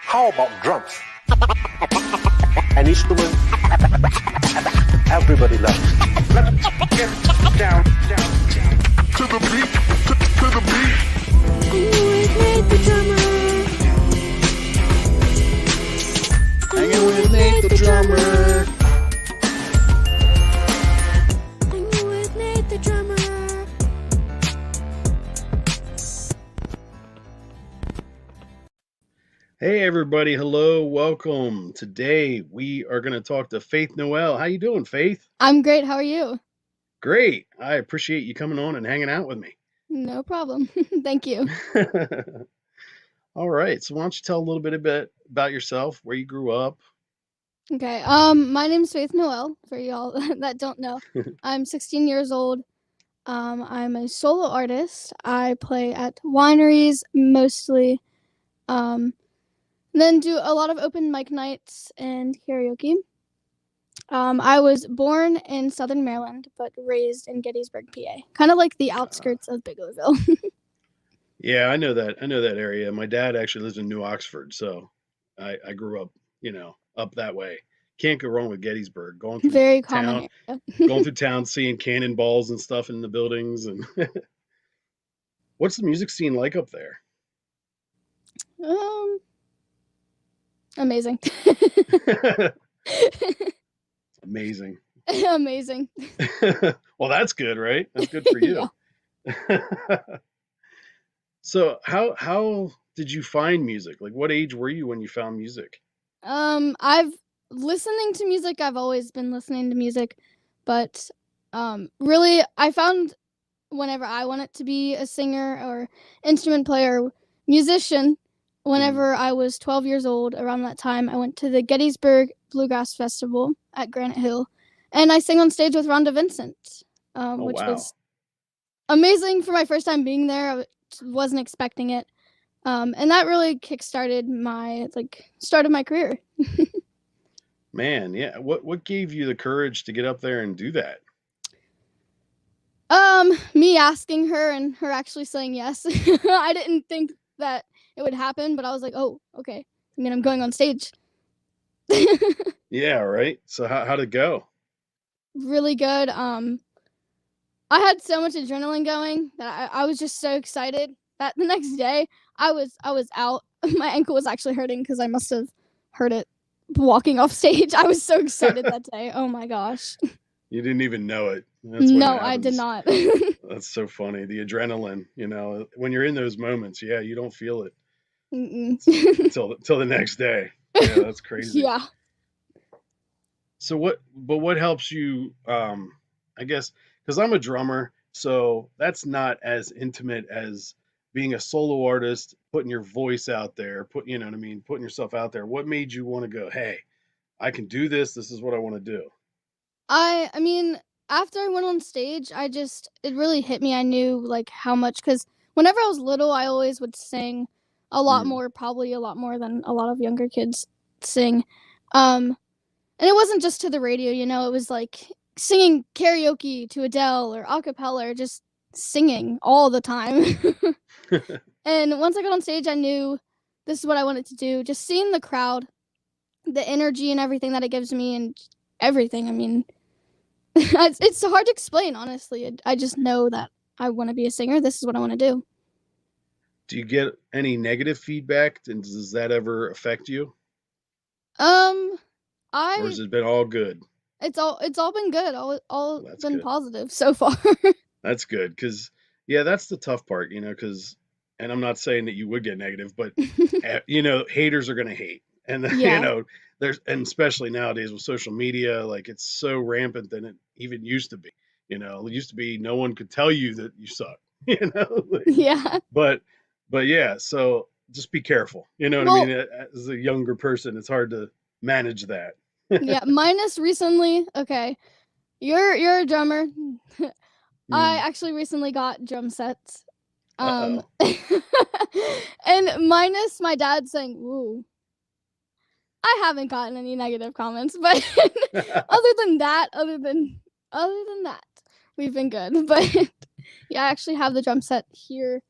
How about drums? An instrument everybody loves. Let's get down to the beat, to the beat. Hanging with Nate the drummer. Hanging with Nate the drummer. Hey everybody, hello, welcome. Today we are going to talk to Faith Noel. How you doing, Faith? I'm great. How are you? Great. I appreciate you coming on and hanging out with me. No problem. Thank you. All right. So why don't you tell a little bit about yourself, where you grew up? Okay. My name's Faith Noel, for y'all that don't know. I'm 16 years old. I'm a solo artist. I play at wineries mostly. Then do a lot of open mic nights and karaoke. I was born in Southern Maryland, but raised in Gettysburg, PA. Kind of like the outskirts of Bigelowville. Yeah, I know that. I know that area. My dad actually lives in New Oxford, so I grew up, up that way. Can't go wrong with Gettysburg. Going through Very town, common area. going through town, seeing cannonballs and stuff in the buildings. And what's the music scene like up there? Amazing. Amazing. Amazing. Well, that's good, right? That's good for you. So how did you find music? Like what age were you when you found music? I've listening to music. I've always been listening to music, but really, I found whenever I wanted to be a singer or instrument player, musician. Whenever I was 12 years old, around that time, I went to the Gettysburg Bluegrass Festival at Granite Hill, and I sang on stage with Rhonda Vincent, which Wow. was amazing for my first time being there. I wasn't expecting it. And that really kickstarted my start of my career. Man, yeah. What gave you the courage to get up there and do that? Me asking her and her actually saying yes. I didn't think that it would happen, but I was like, oh, okay. I mean, I'm going on stage. Yeah, right. So how'd it go? Really good. I had so much adrenaline going that I was just so excited that the next day I was out. My ankle was actually hurting because I must have hurt it walking off stage. I was so excited that day. Oh my gosh. You didn't even know it. That's when No, it I did happens. not. That's so funny. The adrenaline, when you're in those moments, yeah, you don't feel it until the next day. Yeah, that's crazy. Yeah. So what helps you, I guess, because I'm a drummer, so that's not as intimate as being a solo artist, putting your voice out there, you know what I mean, putting yourself out there. What made you want to go, hey, I can do this. This is what I want to do. I mean, after I went on stage, it really hit me. I knew like how much, because whenever I was little, I always would sing a lot more, probably a lot more than a lot of younger kids sing. And it wasn't just to the radio, it was like singing karaoke to Adele or a cappella or just singing all the time. And once I got on stage, I knew this is what I wanted to do. Just seeing the crowd, the energy and everything that it gives me and everything. I mean, it's hard to explain, honestly. I just know that I want to be a singer. This is what I want to do. Do you get any negative feedback, and does that ever affect you? Or has it been all good? It's all been good. All That's been good. positive so far. That's good, because yeah, that's the tough part, because, and I'm not saying that you would get negative, but haters are gonna hate, and Yeah. and especially nowadays with social media, like it's so rampant than it even used to be. It used to be no one could tell you that you suck, like, Yeah. but yeah, so just be careful. You know what I Well, mean? As a younger person, it's hard to manage that. yeah, minus recently. Okay. You're a drummer. I actually recently got drum sets. Uh-oh. And minus my dad saying, "Ooh." I haven't gotten any negative comments, but other than that, we've been good. But yeah, I actually have the drum set here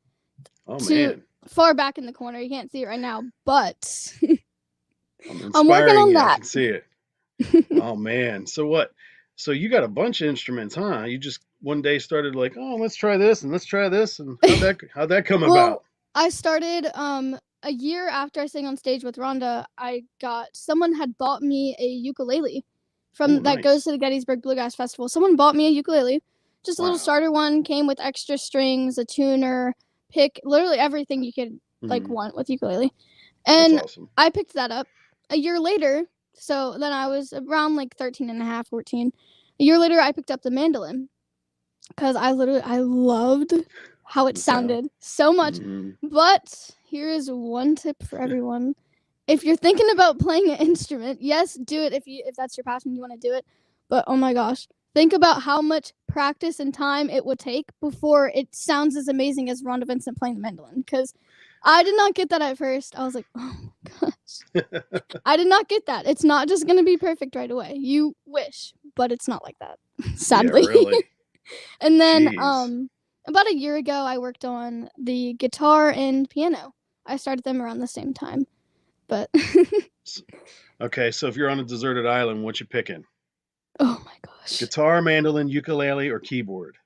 Oh to man. far back in the corner. You can't see it right now, but I'm I'm working inspiring on you. I that. can see it. Oh man. So what? So you got a bunch of instruments, huh? You just one day started like, oh, let's try this and let's try this, and how'd that come about? Well, I started a year after I sang on stage with Rhonda. Someone had bought me a ukulele Oh, from that goes nice. to the Gettysburg Bluegrass Festival. Someone bought me a ukulele, just a little Wow. starter one, came with extra strings, a tuner, pick, literally everything you could like want with ukulele. That's And awesome. I picked that up a year later. So then I was around like 13 and a half, 14. A year later, I picked up the mandolin because I loved how it The sound. sounded so much. Mhm. But here is one tip for everyone. If you're thinking about playing an instrument, yes, do it if that's your passion, you want to do it. But oh my gosh, think about how much practice and time it would take before it sounds as amazing as Rhonda Vincent playing the mandolin. Because I did not get that at first. I was like, oh my gosh. I did not get that. It's not just going to be perfect right away. You wish, but it's not like that, sadly. Yeah, really. And then Jeez. about a year ago, I worked on the guitar and piano. I started them around the same time. But Okay, so if you're on a deserted island, what you picking? oh my gosh. Guitar, mandolin, ukulele, or keyboard?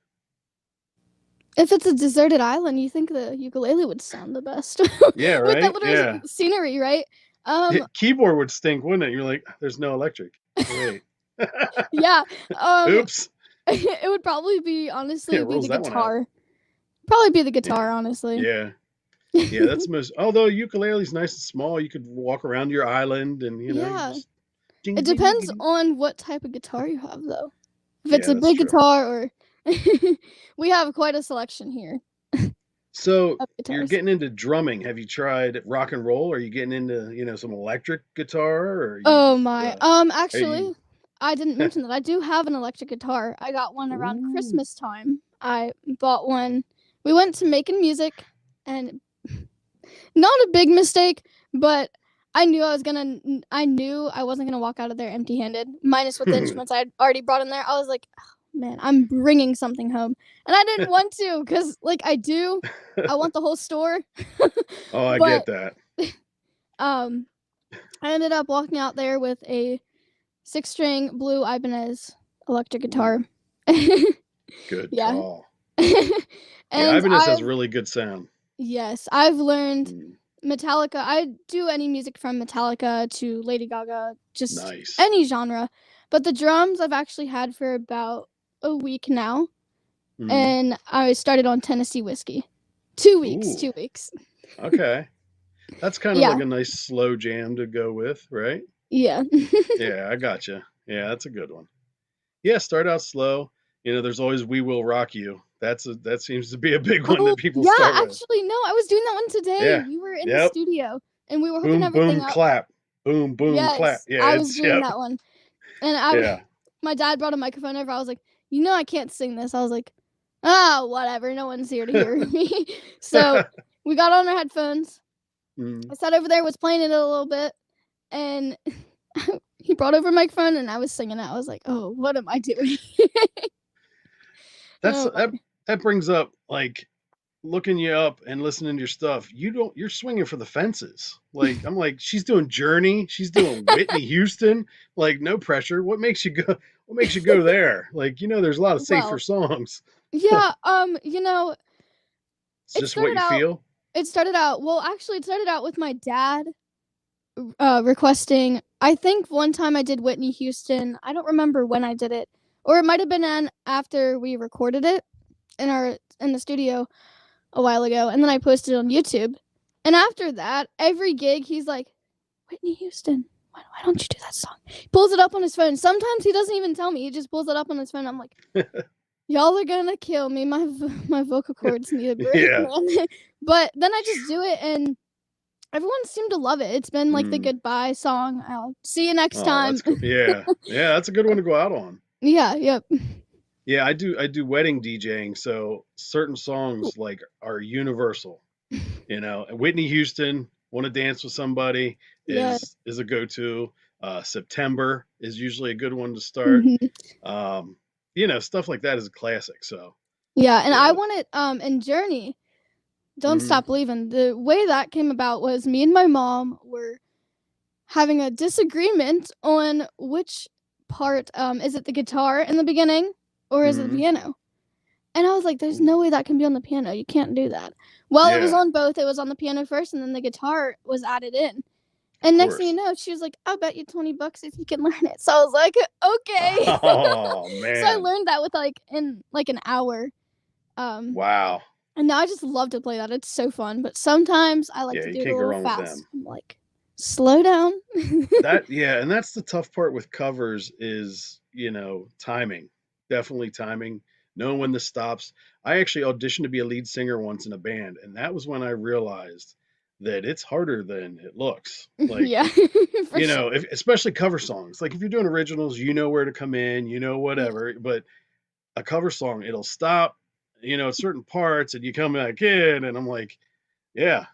If it's a deserted island, you think the ukulele would sound the best. Yeah, With that right? little Yeah. scenery, right? Keyboard would stink, wouldn't it? You're like, there's no electric. Wait. Yeah. Oops. It would probably be honestly Yeah, be rules the that one out. guitar. Probably be the Yeah. guitar, honestly. Yeah. Yeah, that's most. Although ukulele's nice and small, you could walk around your island and Yeah. just. It depends on what type of guitar you have, though. If it's Yeah, a that's big true. guitar, or we have quite a selection here So of you're guitars. getting into drumming. Have you tried rock and roll? Are you getting into some electric guitar? Or are you Oh just my. are you? Actually, I didn't mention that I do have an electric guitar. I got one around Ooh. Christmas time. I bought one. We went to Making Music, and not a big mistake, but I knew I wasn't gonna walk out of there empty-handed, minus with the instruments I had already brought in there. I was like, oh, man, I'm bringing something home, and I didn't want to, cause like I want the whole store. Oh, I But get that. I ended up walking out there with a 6-string blue Ibanez electric guitar. Good Yeah. call. And Ibanez has really good sound. yes, I've learned Metallica. I do any music from Metallica to Lady Gaga, just Nice. any genre. But the drums I've actually had for about a week now. And I started on Tennessee Whiskey. 2 weeks. Ooh. 2 weeks. Okay. That's kind of Yeah. like a nice slow jam to go with, right? Yeah. Yeah, I gotcha. Yeah, that's a good one. Yeah, start out slow. There's always "We Will Rock You." That seems to be a big one Oh, that people yeah, start with. actually, no, I was doing that one today. Yeah. We were in the Yep. studio, and we were hooking Boom, everything boom, up. clap. Boom, boom, clap. Yes, Yeah, I was doing that one. And Yeah. my dad brought a microphone over. I was like, I can't sing this. I was like, whatever. No one's here to hear me. So we got on our headphones. I sat over there, was playing it a little bit, and he brought over a microphone, and I was singing it. I was like, oh, what am I doing? That brings up like looking you up and listening to your stuff. You're swinging for the fences. Like I'm like, she's doing Journey, she's doing Whitney Houston. Like no pressure. What makes you go there? Like there's a lot of safer songs. Yeah, It's just what you feel. It started out with my dad requesting. I think one time I did Whitney Houston. I don't remember when I did it, or it might have been after we recorded it in the studio a while ago, and then I posted it on YouTube. And after that, every gig he's like, Whitney Houston, why don't you do that song? He pulls it up on his phone. Sometimes he doesn't even tell me. He just pulls it up on his phone. I'm like, y'all are gonna kill me. My vocal cords need a break, Yeah. man. But then I just do it, and everyone seemed to love it. It's been like the goodbye song. I'll see you next time. That's cool. Yeah, that's a good one to go out on. Yeah, yep. Yeah, I do wedding DJing, so certain songs like are universal. Whitney Houston, "Want to Dance with Somebody" is a go-to. September is usually a good one to start. Stuff like that is a classic. So yeah, and I want it. And Journey, Don't Stop Believing. The way that came about was me and my mom were having a disagreement on which part, is it the guitar in the beginning or is it the Mhm. piano? And I was like, there's Ooh. no way that can be on the piano. You can't do that. Well, it was Yeah, on both. It was on the piano first, and then the guitar was added in. of And next thing you course. know, she was like, I'll bet you $20 if you can learn it. So I was like, okay. Oh, So I man. learned that with in like an hour. Um, Wow. and now I just love to play that. It's so fun. But sometimes I like Yeah, to you do it a can't go little wrong with fast. them. I'm like, slow down. Yeah, and that's the tough part with covers is, timing. Definitely timing, knowing when this stops. I actually auditioned to be a lead singer once in a band, and that was when I realized that it's harder than it looks. Like, Yeah, for sure. especially cover songs. Like if you're doing originals, you know where to come in, Yeah. whatever. But a cover song, it'll stop, at certain parts, and you come back in, and I'm like, yeah,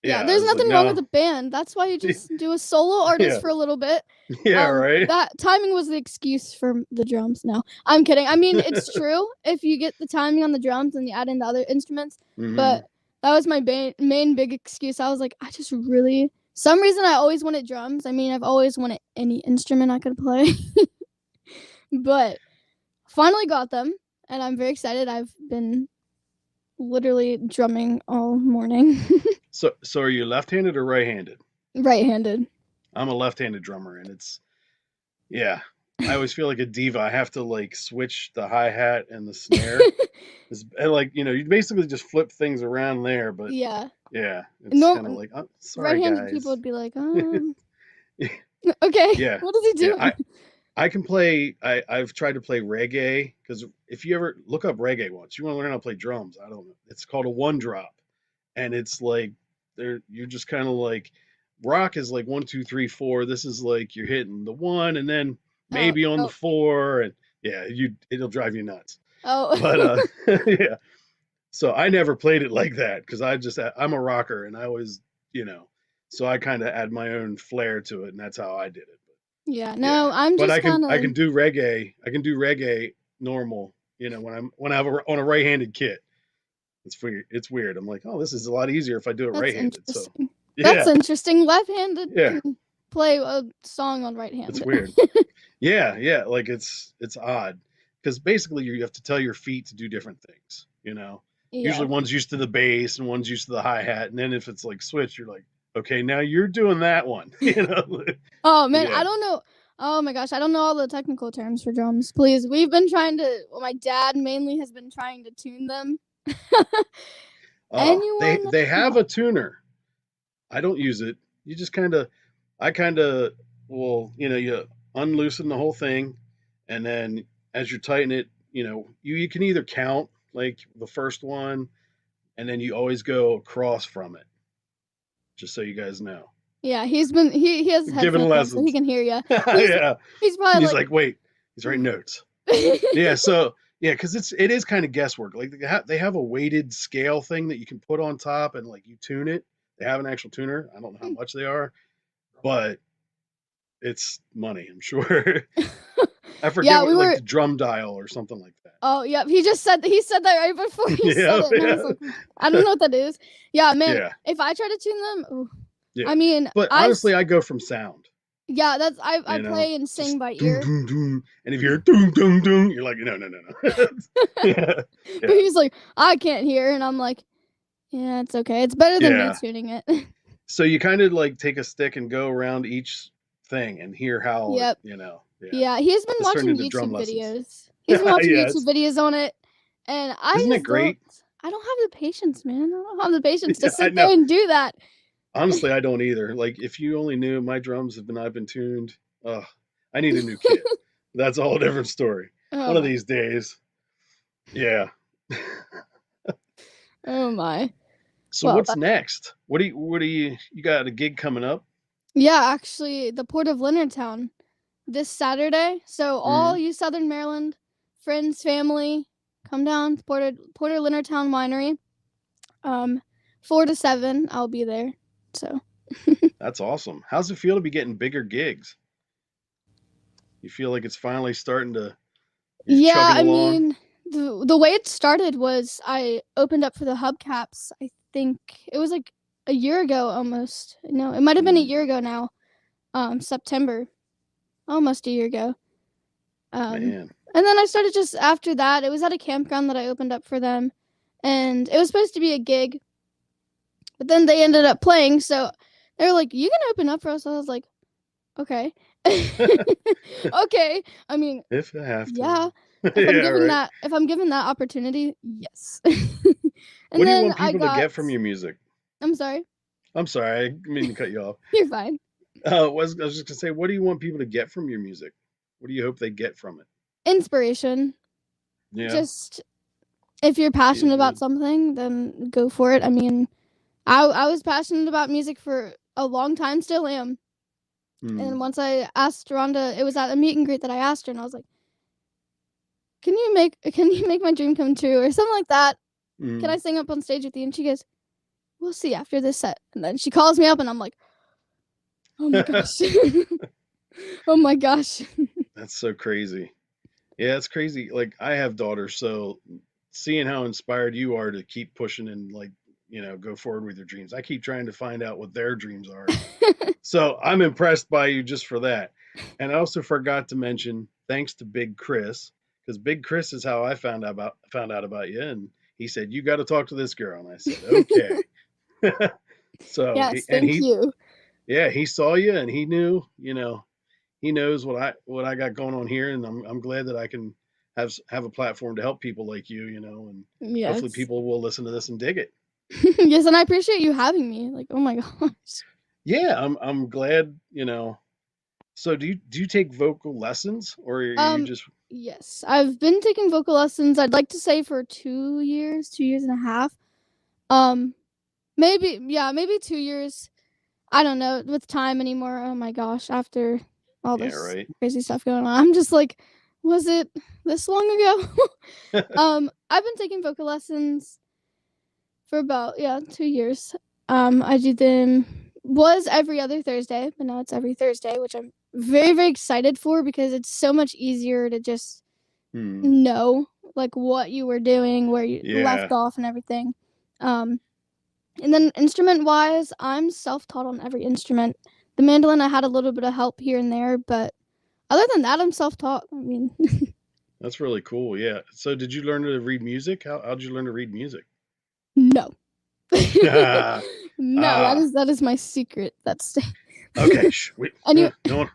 Yeah, yeah. I there's was like, nothing wrong with no, a band. That's why you just do a solo artist yeah, for a little bit. yeah, right. That timing was the excuse for the drums. No, I'm kidding. I mean, it's true if you get the timing on the drums and you add in the other instruments. Hmm. But that was my main big excuse. I was like, I just really, some reason I always wanted drums. I mean, I've always wanted any instrument I could play, but finally got them, and I'm very excited. I've been literally drumming all morning. So are you left-handed or right-handed? Right-handed. I'm a left-handed drummer, and yeah. I always feel like a diva. I have to like switch the hi-hat and the snare. And like, you basically just flip things around there, but Yeah. yeah, it's kind of No, like, oh, sorry right-handed people guys. would be like, okay, Yeah. what is he Yeah, doing? I can play. I've tried to play reggae because if you ever look up reggae once, you want to learn how to play drums. I don't know. It's called a one drop, and it's like you're just kind of like rock is like 1, 2, 3, 4. This is like you're hitting the one, and then Oh, maybe on the oh, four, and yeah, it'll drive you nuts. oh. But yeah. So I never played it like that because I'm a rocker, and I always you know, so I kind of add my own flair to it, and that's how I did it. Yeah, Yeah, no, I'm but just I can kind I of, can do reggae. I can do reggae normal. When I have on a right-handed kit. It's weird. It's weird. I'm like, oh, this is a lot easier if I do it that's right-handed. So interesting. That's yeah, interesting. Left-handed yeah, can play a song on it's right-handed. weird. Yeah, yeah. Like it's odd because basically you have to tell your feet to do different things. Yeah. Usually one's used to the bass and one's used to the hi-hat, and then if it's like switch, you're like, okay, now you're doing that one. Oh man, I Yeah. don't know. Oh my gosh, I don't know all the technical terms for drums. Please, we've been trying to. Well, my dad mainly has been trying to tune them. Oh, they Anyone? they have a tuner. I don't use it. You just I kind of, well, you unloosen the whole thing, and then as you tighten it, you can either count like the first one, and then you always go across from it, just so you guys know. Yeah, he has Giving headphones on, so he lessons. can hear you. He's Yeah. he's And probably he's like. like, wait, he's writing notes. Yeah. So, yeah, because it is kind of guesswork. Like they have a weighted scale thing that you can put on top and like you tune it. They have an actual tuner. I don't know how much they are, but it's money, I'm sure. I forget Yeah, what we like were. the drum dial or something like that. Oh, yep. He said that right before he said Yeah, it, and I was yeah, like, I don't know what that is. Yeah, man. yeah, If I try to tune them, ooh, yeah. I mean, But honestly, I go from sound. yeah, I play and Just sing by doom ear. doom doom, and if you're doom doom doom, you're like no no no no. Yeah, But yeah, he's like, I can't hear, and I'm like, yeah, it's okay. It's better than me yeah. tuning it. So you kind of like take a stick and go around each thing and hear how it, Yep. yeah. Yeah, he's been This turned watching into drum YouTube lessons. videos. He's been watching Yeah, YouTube videos on it, and I isn't it just don't. great? I don't have the patience, man. I don't have the patience to Yeah, I sit know. there and do that. Honestly, I don't either. Like, if you only knew my drums I've been tuned. I need a new kit. That's a whole different story. Oh One of my. these days. Yeah. Oh my. So Well, what's next? You got a gig coming up? yeah, actually, the Port of Leonardtown this Saturday. So Hmm. all you Southern Maryland friends, family, come down to Porter Leonardtown Winery. 4 to 7, I'll be there. So That's awesome. How's it feel to be getting bigger gigs? You feel like it's finally you're yeah, chugging I along? mean, the way it started was I opened up for the hubcaps. I think it was like a year ago almost. No, it might have been a Mm, year ago now. September, almost a year ago. Man. And then I started just after that. It was at a campground that I opened up for them, and it was supposed to be a gig, but then they ended up playing. So they were like, "You can open up for us." I was like, "Okay, okay." I mean, If I have to. yeah. Yeah, right. If I'm given that opportunity, yes. What And do you then want people to get from your music? I'm sorry. I'm sorry, I didn't mean to cut you off. You're fine. I was just gonna say, what do you want people to get from your music? What do you hope they get from it? Inspiration. Yeah. Just if you're passionate about good. something, then go for it. I mean, I was passionate about music for a long time, still am. And once I asked Rhonda, it was at a meet and greet that I asked her, and I was like, Can you make my dream come true?" or something like that. "Can I sing up on stage with you?" And she goes, "We'll see after this set." And then she calls me up, and I'm like, "Oh my gosh." Oh my gosh. That's so crazy. Yeah, it's crazy. Like I have daughters, so seeing how inspired you are to keep pushing and like, go forward with your dreams. I keep trying to find out what their dreams are. So I'm impressed by you just for that. And I also forgot to mention, thanks to Big Chris, because Big Chris is how I found out about you, and he said you got to talk to this girl, and I said okay. So Yes, thank you. yeah, he saw you and he knew, he knows what I got going on here, and I'm glad that I can have a platform to help people like you, and hopefully Yes. people will listen to this and dig it. Yes, and I appreciate you having me. Like, oh my gosh. Yeah, I'm glad, So do you take vocal lessons, or are you just Yes, I've been taking vocal lessons. I'd like to say for 2 years and a half. Maybe 2 years. I don't know with time anymore. Oh my gosh, after all yeah, this right? crazy stuff going on, I'm just like, was it this long ago? I've been taking vocal lessons for about 2 years. I do them was every other Thursday, but now it's every Thursday, which I'm very, very excited for because it's so much easier to just know like what you were doing, where you left Yeah. off and everything. And then instrument wise, I'm self-taught on every instrument. The mandolin I had a little bit of help here and there, but other than that I'm self-taught. I mean, That's really cool. Yeah. So did you learn to read music? How'd you learn to read music? no. Ah, No, that is my secret. That's okay. and you No one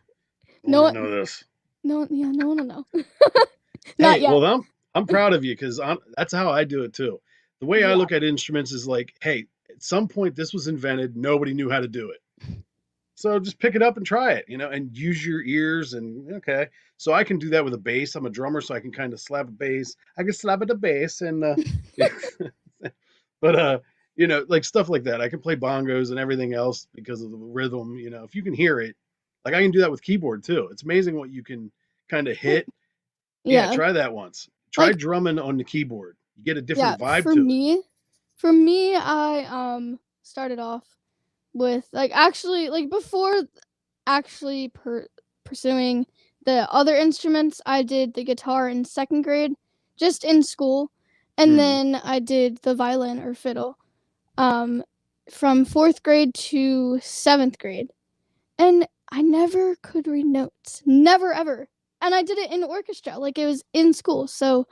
no will one know this. no one will know. Not Hey, yet. well, I'm proud of you because that's how I do it too. The way I Yeah. look at instruments is like, hey, at some point this was invented, nobody knew how to do it. So just pick it up and try it, and use your ears and okay. So I can do that with a bass. I'm a drummer, so I can kind of slap a bass. I can slap at a bass and but like stuff like that. I can play bongos and everything else because of the rhythm, if you can hear it. Like I can do that with keyboard too. It's amazing what you can kind of hit. Yeah, Yeah. try that once. Try Like drumming on the keyboard. You get a yeah, different vibe to it. for me I started off with like actually like before actually pursuing the other instruments, I did the guitar in second grade, just in school, and Mm. then I did the violin or fiddle from fourth grade to seventh grade. And I never could read notes. Never ever. And I did it in orchestra, like it was in school. So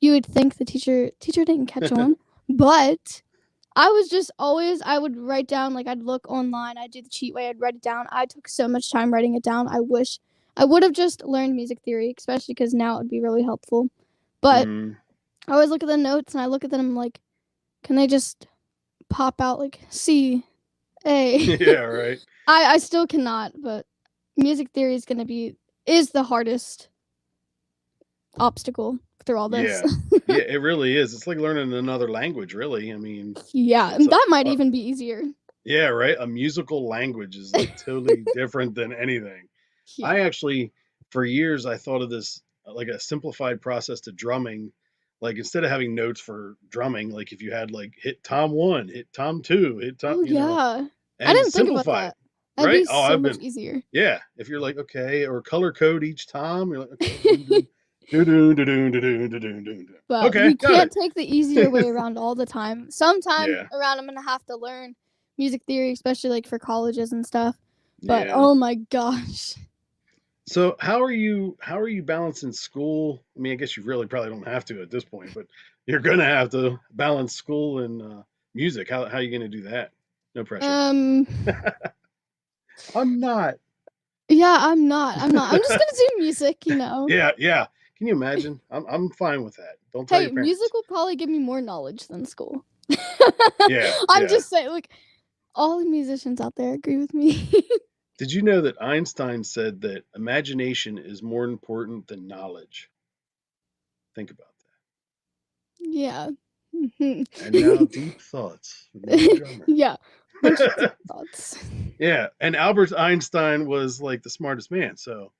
you would think the teacher didn't catch on, but I was just always I would write down like I'd look online, I'd do the cheat way, I'd write it down. I took so much time writing it down. I wish I would have just learned music theory, especially because now it would be really helpful. But Mm. I always look at the notes and I look at them I'm like, can they just pop out like C, A? Yeah, right. I still cannot, but music theory is the hardest obstacle through all this. Yeah. Yeah, it really is. It's like learning another language, really. I mean, Yeah, it's and that might even be easier. yeah, right. A musical language is like totally different than anything. Yeah. I actually, for years, I thought of this like a simplified process to drumming. Like instead of having notes for drumming, like if you had like hit tom one, hit tom two, hit tom, Oh yeah. I and didn't think about simplify it, that. That'd right? be Oh, so much easier. yeah. If you're like, okay, or color code each tom, you're like, okay, do do do do do do do do do. But Okay, you got can't it. take the easier way around all the time. Sometime Yeah, around I'm gonna have to learn music theory, especially like for colleges and stuff. But Yeah. oh my gosh. So how are you balancing school? I mean, I guess you really probably don't have to at this point, but you're gonna have to balance school and music. How are you gonna do that? No pressure. Um I'm not. yeah, I'm not. I'm just gonna do music, you know. Yeah, yeah. Can you imagine? I'm fine with that. Don't tell Hey, your music parents. will probably give me more knowledge than school. Yeah, I'm yeah. just saying, like, all the musicians out there agree with me. Did you know that Einstein said that imagination is more important than knowledge? Think about Yeah. that. And now deep thoughts with Nate the drummer. Yeah. Bunch of deep thoughts. Yeah, and Albert Einstein was like the smartest man. So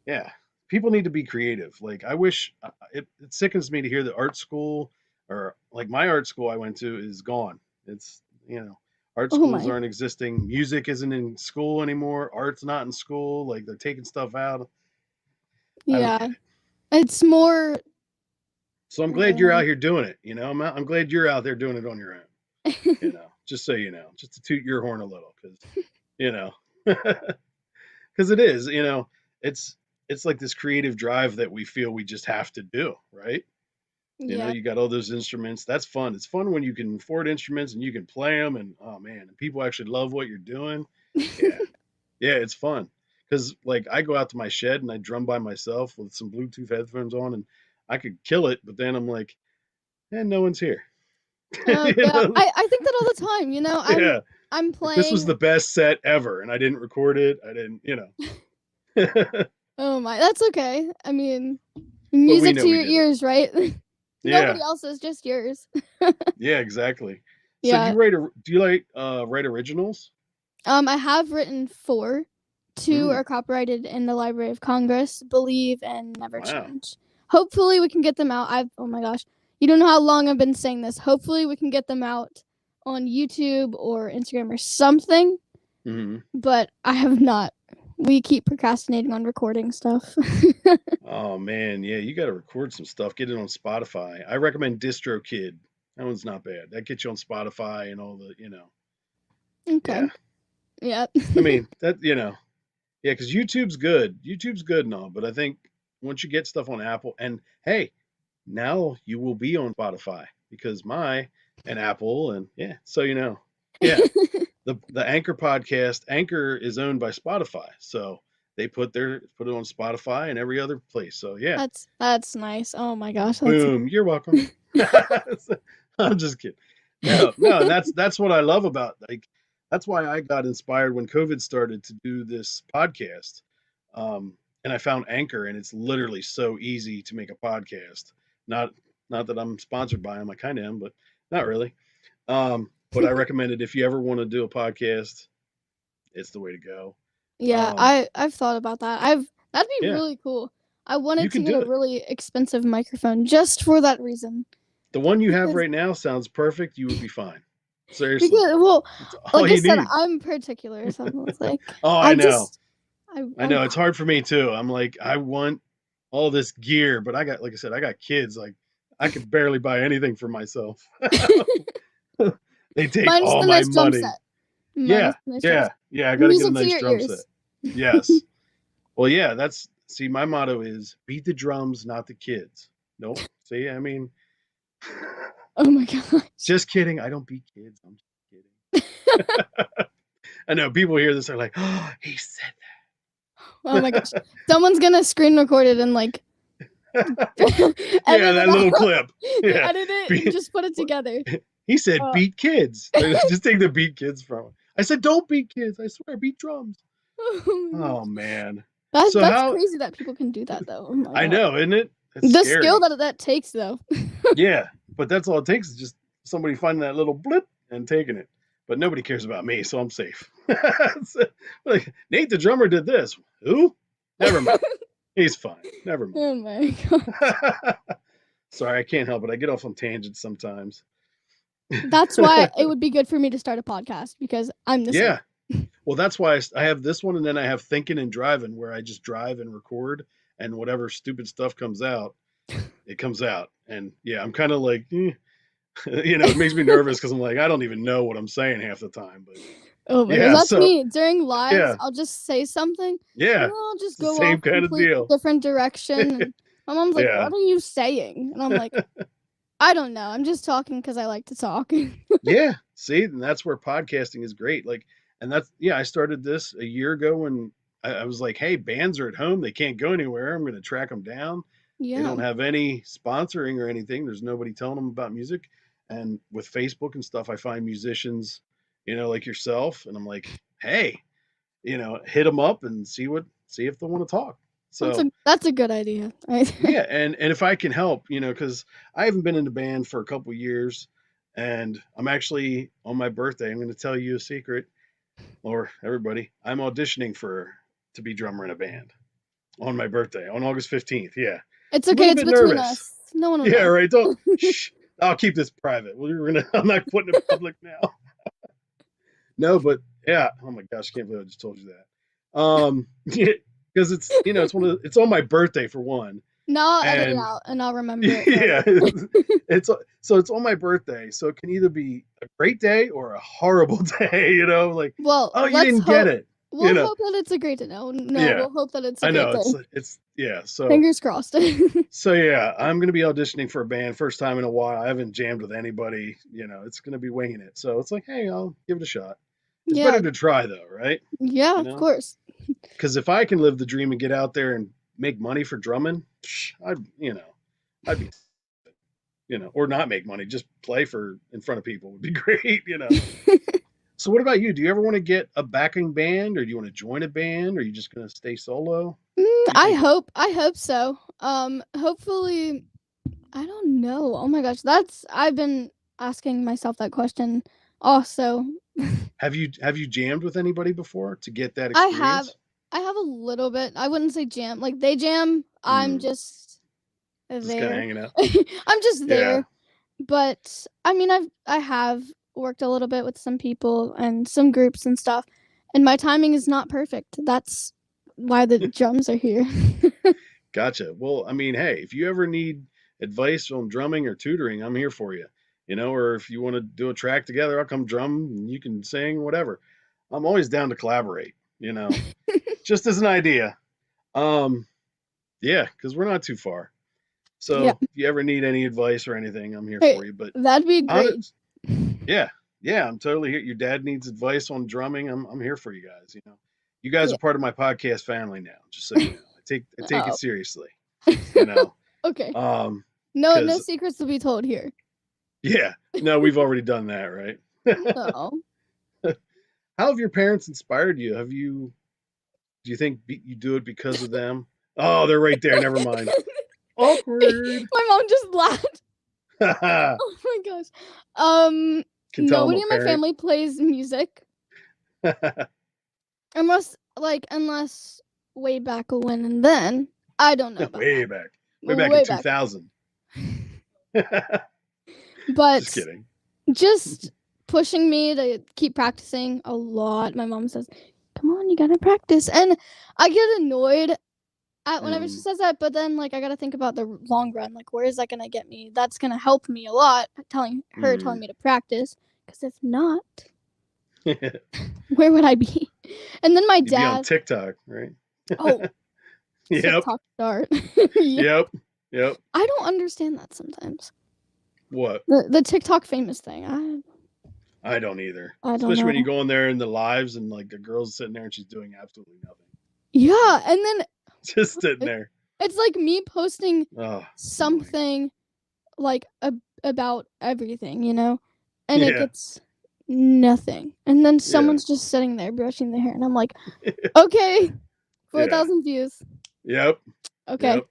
yeah, people need to be creative. Like I wish it sickens me to hear that art school or like my art school I went to is gone. It's art Oh schools my. aren't existing. Music isn't in school anymore. Art's not in school. Like they're taking stuff out. I don't Yeah. get it. It's more So I'm glad you're uh, out here doing it. I'm glad you're out there doing it on your own. Just so you know, just to toot your horn a little, because you know, because it is. It's it's like this creative drive that we feel we just have to do, right? yeah. You got all those instruments. That's fun. It's fun when you can afford instruments and you can play them, and oh man, and people actually love what you're doing. Yeah, yeah, it's fun. Because like I go out to my shed and I drum by myself with some Bluetooth headphones on, and I could kill it, but then I'm like, no one's here. you Yeah. know? I think that all the time, you know. Yeah, I'm like this was playing. the best set ever, and I didn't record it. I didn't. Oh my, that's okay. I mean, But we music know to we your did it. ears, right? Yeah, Nobody else's, just yours. yeah, exactly. So Yeah. do you like write originals? I have written 4. 2 Mm, are copyrighted in the Library of Congress, Believe and Never wow. Change. Hopefully we can get them out. Oh my gosh. You don't know how long I've been saying this. Hopefully we can get them out on YouTube or Instagram or something, Hmm. but I have not. We keep procrastinating on recording stuff. Oh man, yeah, you got to record some stuff. Get it on Spotify. I recommend DistroKid. That one's not bad. That gets you on Spotify and all the. Okay. Yeah. Yeah. I mean that yeah, because YouTube's good. YouTube's good and all, but I think once you get stuff on Apple, and hey, now you will be on Spotify because my and Apple and yeah, so yeah, the Anchor podcast. Anchor is owned by Spotify, so they put it on Spotify and every other place. So yeah, That's nice. Oh my gosh, that's boom, you're welcome. I'm just kidding. No, and that's what I love about like that's why I got inspired when COVID started to do this podcast. Um, and I found Anchor, and it's literally so easy to make a podcast. Not not that I'm sponsored by them, I kind of am, but not really. But I recommend it if you ever want to do a podcast. It's the way to go. Yeah, Um, I've thought about that. That'd be yeah, really cool. I you wanted to can get do a it. really expensive microphone just for that reason. The one you have Because right now sounds perfect. You would be fine. Seriously, well, it's all like I you said, need. I'm particular, so it's like Oh, I I know. just I know it's hard for me too. I'm like, I want all this gear, but I got, like I said, I got kids. Like, I could barely buy anything for myself. They take minus all the my nice drum money. set. Minus Yeah, the nice drum yeah, set. yeah. I got to get a Music to nice your drum set. ears. Yes. Well, yeah. That's see. My motto is beat the drums, not the kids. Nope. See, I mean, Oh my gosh. just kidding. I don't beat kids. I'm just kidding. I know people hear this are like, oh, he said Oh my gosh. Someone's gonna screen record it and like that. edit Yeah, it that little out. clip. Yeah. Edit it and Beat, just put it together. he said Uh, beat kids. Just take the beat kids from him. I said don't beat kids. I swear, beat drums. oh my Oh gosh. man. That So that's how crazy that people can do that though. Oh my I god. know, isn't it? It's The skill scary. that takes though. Yeah, but that's all it takes is just somebody finding that little blip and taking it. But nobody cares about me, so I'm safe. Like Nate the drummer did this. Who? Never mind. He's fine. Never Oh my god. mind. Sorry, I can't help it. I get off on tangents sometimes. That's why it would be good for me to start a podcast because I'm the same. Yeah. Well, that's why I have this one, and then I have thinking and driving, where I just drive and record, and whatever stupid stuff comes out, it comes out. And yeah, I'm kind of like, it makes me nervous because I'm like, I don't even know what I'm saying half the time. But Oh my gosh, Yeah, that's so me. During lives, yeah, I'll just say something, and yeah, then I'll it's just the go same off kind of completely deal. different direction. And my mom's like, Yeah. "What are you saying?" And I'm like, "I don't know. I'm just talking because I like to talk." Yeah. See, and that's where podcasting is great. Like, and that's yeah, I started this a year ago when I was like, hey, bands are at home, they can't go anywhere. I'm going to track them down. They Yeah. don't have any sponsoring or anything. There's nobody telling them about music. And with Facebook and stuff, I find musicians, like yourself, and I'm like, hey, hit them up and see if they want to talk. So That's a good idea. yeah, and if I can help, because I haven't been in the band for a couple years, and I'm actually on my birthday. I'm going to tell you a secret, or everybody. I'm auditioning to be drummer in a band on my birthday on August 15th. Yeah, It's a okay. little It's bit between nervous. us. No one will Yeah, know. right. Don't shh. I'll keep this private. I'm not putting it public now. No, but yeah. Oh my gosh, I can't believe I just told you that. Because it's on my birthday for one, Now I'll edit it and out and I'll remember it yeah, forever. it's on my birthday, so it can either be a great day or a horrible day. Like, Well, oh, you let's didn't get hope. it. You We'll know, hope that it's a great day. No, no, yeah, we'll hope that it's a I great know day. it's yeah. So Fingers crossed. so yeah, I'm gonna be auditioning for a band first time in a while. I haven't jammed with anybody. It's gonna be winging it. So it's like, hey, I'll give it a shot. It's Yeah, better to try though, right? yeah, You of know, course. because if I can live the dream and get out there and make money for drumming, I'd be or not make money, just play for in front of people would be great. So what about you? Do you ever want to get a backing band or do you want to join a band or are you just going to stay solo? What are you thinking? I hope so. Hopefully, I don't know. Oh my gosh, I've been asking myself that question also. Have you jammed with anybody before to get that I have experience? I have a little bit. I wouldn't say jam. Like they jam, I'm Mm, just just kind of there. hanging out. I'm just Yeah. there. But I mean, I have worked a little bit with some people and some groups and stuff, and my timing is not perfect. That's why the drums are here. Gotcha. Well, I mean, hey, if you ever need advice on drumming or tutoring, I'm here for you. Or if you want to do a track together, I'll come drum and you can sing, whatever. I'm always down to collaborate, just as an idea. Um, yeah, because we're not too far. Yeah. So if you ever need any advice or anything, I'm here Hey, for you. But that'd be great. honest, yeah, yeah, I'm totally here. Your dad needs advice on drumming. I'm here for you guys. You guys Yeah. are part of my podcast family now. Just so you know, I take it Oh. seriously. You know, Okay. um, No because secrets to be told here. yeah, no, we've already done that, right? No. How have your parents inspired you? Do you think you do it because of them? Oh, they're right there. Never mind. Awkward. My mom just laughed. Can Oh my gosh. tell I'm Nobody a in my parent. family plays music unless way back when, and then I don't know about way that. back, way back in Way back. 2000. Just But kidding. just pushing me to keep practicing a lot. My mom says, "Come on, you gotta practice," and I get annoyed at whenever she Mm, says that. But then, like, I gotta think about the long run. Like, where is that gonna get me? That's gonna help me a lot. Telling mm. me to practice, because if not, where would I be? And then my You'd be on dad. TikTok, right? Oh, Yep, TikTok start. Yeah. yep, yep. I don't understand that sometimes. What? The TikTok famous thing. I don't either. I don't Especially when you know. go in there in the lives and like the girl's sitting there and she's doing absolutely nothing. Yeah, and then Just sitting there. it's like me posting Oh, it's annoying. something like about everything, and it Yeah, gets nothing. And then yeah, someone's just sitting there brushing their hair, and I'm like, okay, yeah. 4,000 views. Yep, Okay. yep.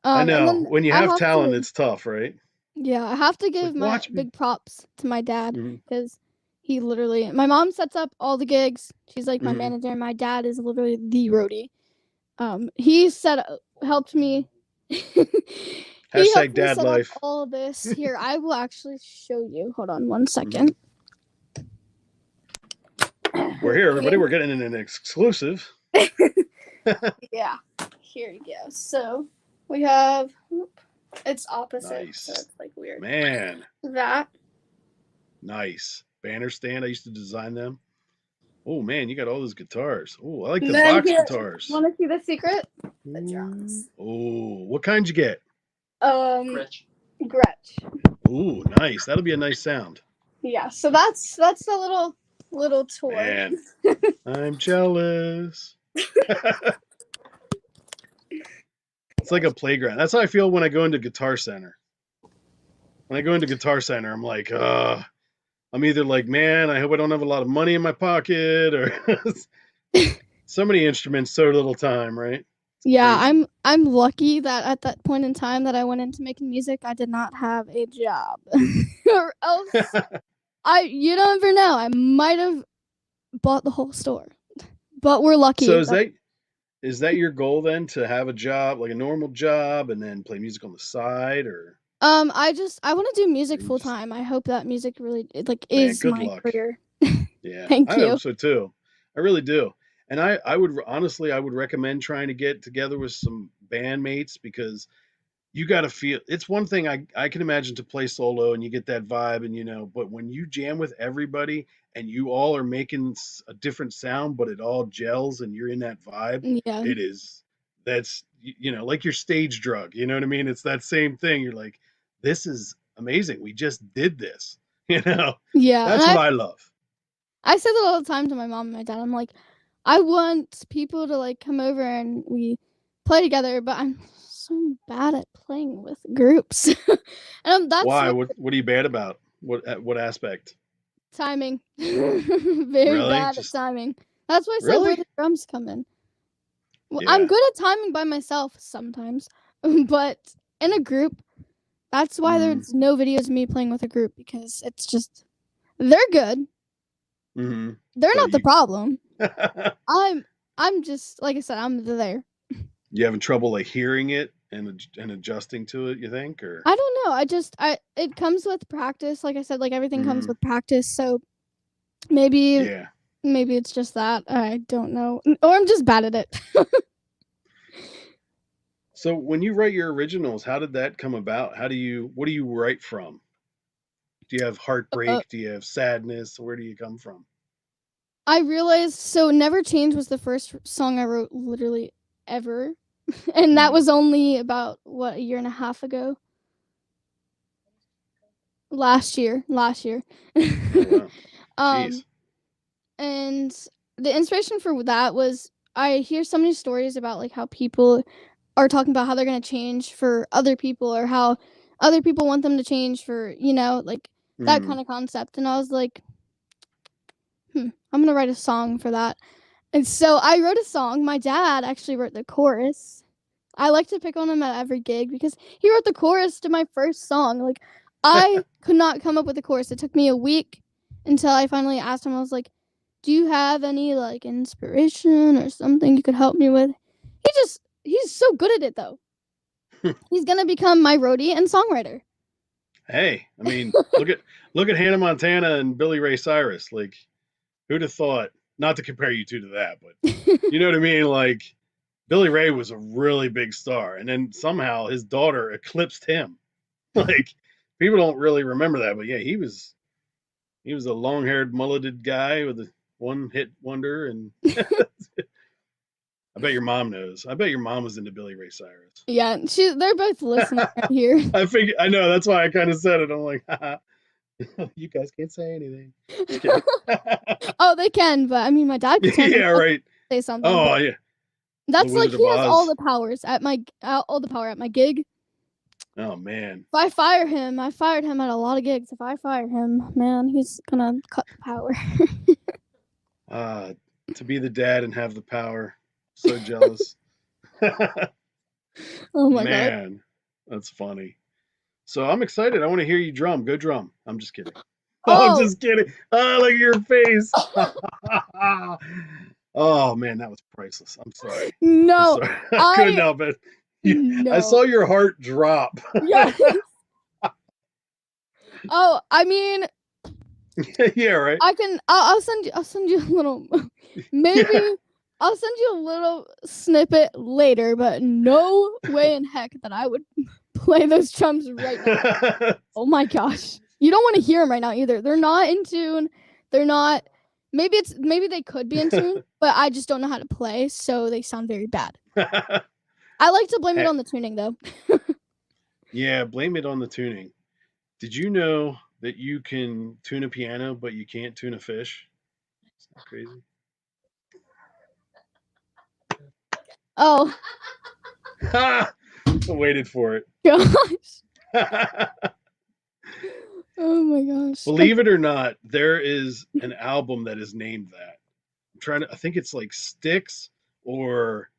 I And know. then When you I have have talent, to, it's tough, right? yeah, I have to It's like give my watch me. big props to my dad Hmm. because he literally, my mom sets up all the gigs. She's like my Hmm. manager, and my dad is literally the roadie. He helped me. He helped Hashtag me dad set up life. all this. Here, I will actually show you. Hold on one Hmm. second. We're here, everybody. We're getting an exclusive. Yeah, here you go. So we have. It's opposite, so Nice, it's like weird. man. That. Nice banner stand. I used to design them. Oh man, you got all those guitars. Oh, I like the And then box here, guitars. want to see the secret? The Ooh. drums. Oh, what kind you get? Gretsch. Ooh, nice. That'll be a nice sound. Yeah, so that's the little tour. Man, I'm jealous. It's like a playground. That's how I feel when I go into Guitar Center. When I go into Guitar Center, I'm like, I'm either like, man, I hope I don't have a lot of money in my pocket, or so many instruments, so little time, right? Yeah, Crazy. I'm lucky that at that point in time that I went into making music, I did not have a job, or else you don't ever know. I might have bought the whole store, but we're lucky. So is that your goal then, to have a job, like a normal job, and then play music on the side, or I want to do music you full just, time. I hope that music really man, is good my luck. career. Yeah, Thank I you. hope so too. I really do. And I would honestly, I would recommend trying to get together with some bandmates, because you got to feel, it's one thing I can imagine to play solo and you get that vibe, and but when you jam with everybody and you all are making a different sound, but it all gels and you're in that vibe, Yeah. it is, that's, like your stage drug, you know what I mean? It's that same thing. You're like, this is amazing. We just did this, Yeah, and that's what I love. I say that all the time to my mom and my dad. I'm like, I want people to like come over and we play together, but I'm so bad at playing with groups. And that's Why? what What are you bad about? What aspect? timing. Very Really? bad at Just timing. That's why I said where really? the drums come in. Well, I'm Yeah. good at timing by myself sometimes, but in a group, that's why Mm. there's no videos of me playing with a group, because it's just they're good. Mm-hmm. They're So not the you problem. I'm just like I said, I'm there. you having trouble like hearing it and adjusting to it? You think, or I don't know. It comes with practice. Like I said, like everything comes mm, with practice. So maybe yeah. maybe it's just that. I don't know. Or I'm just bad at it. So when you write your originals, how did that come about? What do you write from? Do you have Uh, heartbreak? Do you have sadness? Where do you come from? I realized Never Change was the first song I wrote literally ever. And that Mm. was only about a year and a half ago. Last year. Oh wow. um Jeez. and the inspiration for that was I hear so many stories about like how people are talking about how they're going to change for other people, or how other people want them to change for, like that Mm. kind of concept. And I was like, I'm going to write a song for that. And so I wrote a song. My dad actually wrote the chorus. I like to pick on him at every gig because he wrote the chorus to my first song. Like, I could not come up with the chorus. It took me a week until I finally asked him. I was like, "Do you have any like inspiration or something you could help me with?" He's so good at it though. He's gonna become my roadie and songwriter. Hey, I mean, look at Hannah Montana and Billy Ray Cyrus. Like, who'd have thought? Not to compare you two to that, but you know what I mean. Like, Billy Ray was a really big star, and then somehow his daughter eclipsed him. Like, people don't really remember that, but yeah, he was a long-haired, mulleted guy with a one-hit wonder, and I bet your mom knows. I bet your mom was into Billy Ray Cyrus. Yeah, they're both listening right here. I know, that's why I kind of said it. I'm like, haha, you guys can't say anything. Just kidding. Oh, they can, but I mean, my dad could turn Yeah, themselves right. and say something. Oh But yeah, the that's like Wizard of he has all Oz. the powers at all the power at my gig. Oh man. If I fire him, I fired him at a lot of gigs. If I fire him, man, he's gonna cut the power. Uh, to be the dad and have the power. So jealous. Oh my god. Man, that's funny. So I'm excited. I want to hear you drum. Go drum. I'm just kidding. Oh, I'm Oh just kidding. Oh, look at your face. Oh man, that was priceless. I'm sorry. I'm no, sorry. I couldn't I help it. I no. saw your heart drop. Yeah. Oh, I mean, Yeah, right. I can. I'll send you a little. Maybe Yeah. I'll send you a little snippet later. But no way in heck that I would play those drums right now. Oh my gosh. You don't want to hear them right now either. They're not in tune. They're not maybe they could be in tune, but I just don't know how to play, so they sound very bad. I like to blame it on the tuning, though. Yeah, blame it on the tuning. Did you know that you can tune a piano, but you can't tune a fish? Is that crazy? Oh Ha! I waited for it. gosh! Oh my gosh! Believe it or not, there is an album that is named that. I think it's like Styx or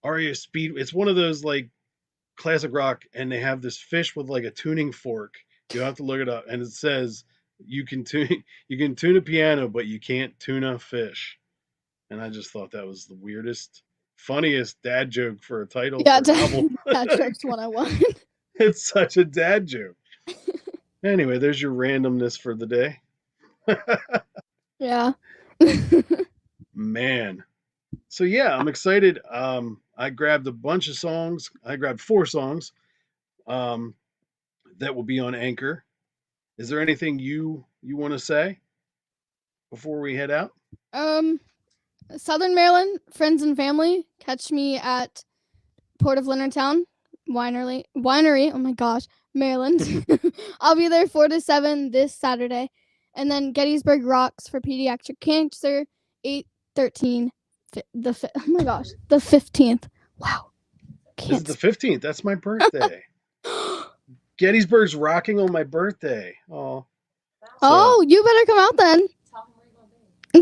Aria Speed. It's one of those like classic rock, and they have this fish with like a tuning fork. You have to look it up, and it says you can tune a piano, but you can't tune a fish. And I just thought that was the weirdest, funniest dad joke for a title Yeah, for an album. that joke's what I want. It's such a dad joke. Anyway, there's your randomness for the day. Yeah. Man. So yeah, I'm excited. I grabbed a bunch of songs. I grabbed 4 songs that will be on Anchor. Is there anything you want to say before we head out? Southern Maryland, friends and family, catch me at Port of Leonardtown Winery. Oh my gosh, Maryland. I'll be there 4 to 7 this Saturday, and then Gettysburg Rocks for pediatric cancer, 8/13. Oh my gosh, the 15th. Wow. This is the 15th. That's my birthday. Gettysburg's rocking on my birthday. Oh. Oh, you better come out then.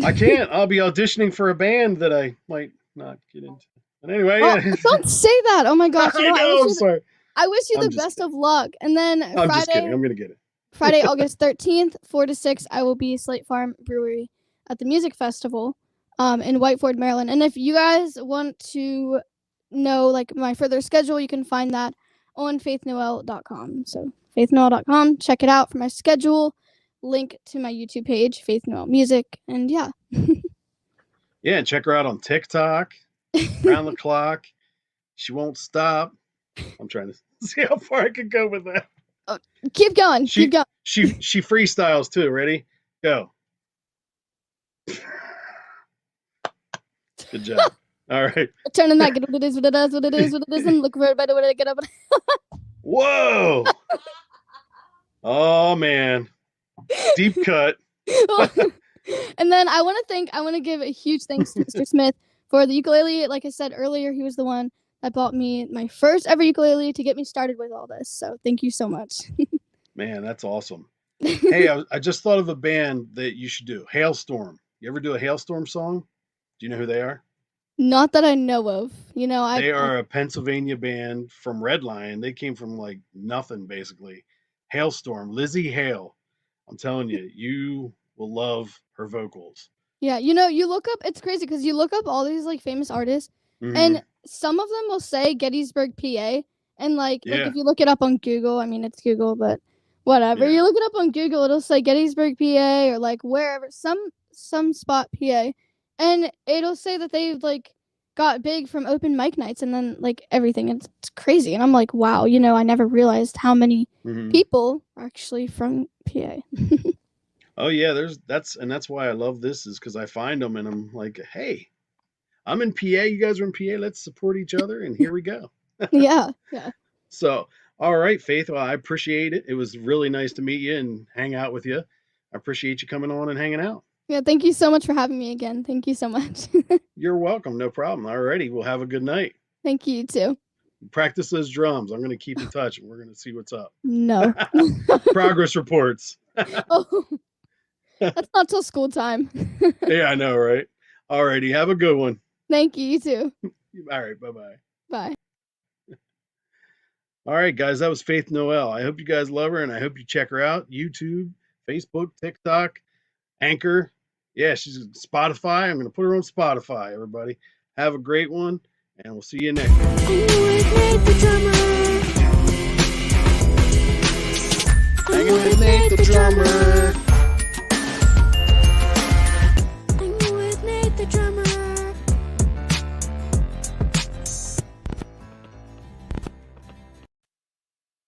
I can't. I'll be auditioning for a band that I might not get into. But anyway, Oh, don't say that. Oh my gosh. I know. I'm sorry. I wish you I'm the just best of luck. And then I'm just kidding. I'm gonna get it. Friday, August 13th, 4 to 6, I will be Slate Farm Brewery at the music festival in Whiteford, Maryland. And if you guys want to know like my further schedule, you can find that on faithnoel.com. So faithnoel.com, check it out for my schedule. Link to my YouTube page, Faith Noel Music, and yeah. Yeah, and check her out on TikTok, round the clock. She won't stop. I'm trying to see how far I can go with that. Keep going. Keep going. She freestyles too. Ready? Go. Good job. All right. Turning that, get what it is, what it is, what it is, what it is, and look for it better when I get up. Whoa. Oh man. Deep cut. And then I want to give a huge thanks to Mr. Smith for the ukulele. Like I said earlier, he was the one that bought me my first ever ukulele to get me started with all this. So thank you so much. Man, that's awesome. Hey, I just thought of a band that you should do. Hailstorm. You ever do a Hailstorm song? Do you know who they are? Not that I know of. You know, they are a Pennsylvania band from Red Lion. They came from like nothing, basically. Hailstorm, Lizzie Hale. I'm telling you, you will love her vocals. Yeah, you know, you look up, it's crazy because you look up all these like famous artists, and some of them will say Gettysburg, PA, and like if you look it up on Google, I mean it's Google, but whatever. You look it up on Google, it'll say Gettysburg, PA, or like wherever, some spot, PA, and it'll say that they've like got big from open mic nights and then like everything. It's crazy, and I'm like, wow, you know, I never realized how many people are actually from PA. Oh yeah, that's why I love this, is because I find them and I'm like, hey, I'm in PA, you guys are in PA, let's support each other, and here we go. Yeah. So, all right, Faith, well, I appreciate it. It was really nice to meet you and hang out with you. I appreciate you coming on and hanging out. Yeah, thank you so much for having me again. Thank you so much. You're welcome, no problem. All righty, we'll have a good night. Thank you, too. Practice those drums. I'm going to keep in touch, and we're going to see what's up. No. Progress reports. Oh, that's not till school time. Yeah, I know, right? All righty, have a good one. Thank you, you too. All right, bye-bye. Bye. All right, guys, that was Faith Noel. I hope you guys love her, and I hope you check her out. YouTube, Facebook, TikTok, Anchor. Yeah, she's on Spotify. I'm going to put her on Spotify, everybody. Have a great one, and we'll see you next time. Hanging with Nate the drummer.